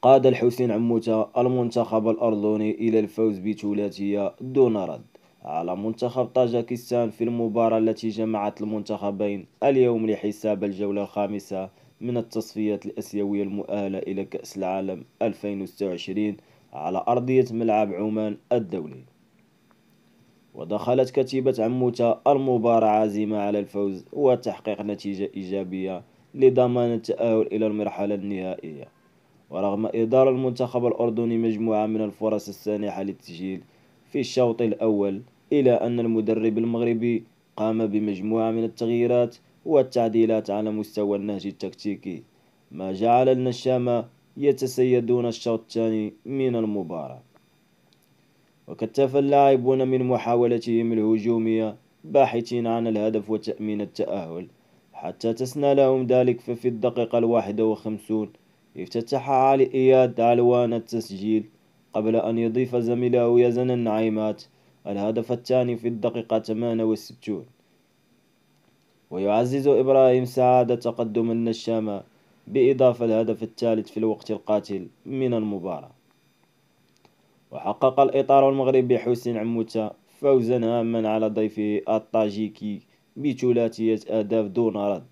قاد الحسين عموتة المنتخب الأردني إلى الفوز بثلاثية دون رد على منتخب طاجكستان في المباراة التي جمعت المنتخبين اليوم لحساب الجولة الخامسة من التصفيات الآسيوية المؤهلة إلى كأس العالم 2026 على أرضية ملعب عمان الدولي. ودخلت كتيبة عموتة المباراة عازمة على الفوز وتحقيق نتيجة إيجابية لضمان التأهل إلى المرحلة النهائية. ورغم إهدار المنتخب الأردني مجموعة من الفرص السانحة للتسجيل في الشوط الأول، إلا أن المدرب المغربي قام بمجموعة من التغييرات والتعديلات على مستوى النهج التكتيكي، ما جعل النشامة يتسيدون الشوط الثاني من المباراة. وكتف اللاعبون من محاولتهم الهجومية باحثين عن الهدف وتأمين التأهل حتى تسنى لهم ذلك. ففي الدقيقة 51 افتتح علي إياد علوان التسجيل قبل أن يضيف زميله يزن النعيمات الهدف الثاني في الدقيقة 68، ويعزز إبراهيم سعادة تقدم النشامة بإضافة الهدف الثالث في الوقت القاتل من المباراة. وحقق الإطار المغربي حسين عموتة فوزا هاما على ضيفه الطاجيكي بثلاثية أهداف دون رد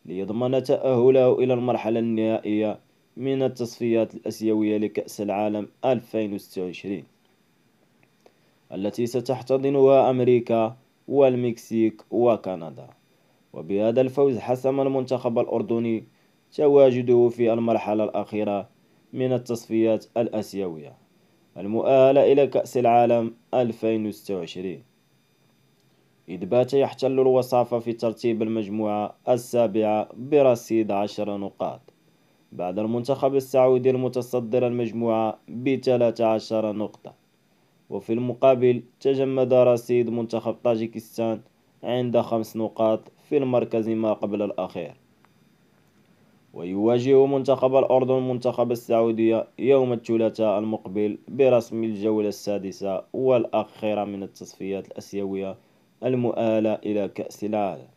ليضمن تأهله إلى المرحلة النهائية من التصفيات الآسيوية لكأس العالم 2026 التي ستحتضنها أمريكا والمكسيك وكندا. وبهذا الفوز حسم المنتخب الأردني تواجده في المرحلة الأخيرة من التصفيات الآسيوية المؤهلة إلى كأس العالم 2026، إذ بات يحتل الوصافة في ترتيب المجموعة السابعة برصيد 10 نقاط بعد المنتخب السعودي المتصدر المجموعة ب13 نقطة. وفي المقابل تجمد رصيد منتخب طاجكستان عند 5 نقاط في المركز ما قبل الأخير. ويواجه منتخب الأردن منتخب السعودية يوم الثلاثاء المقبل برسم الجولة السادسة والأخيرة من التصفيات الآسيوية المؤهلة إلى كأس العالم.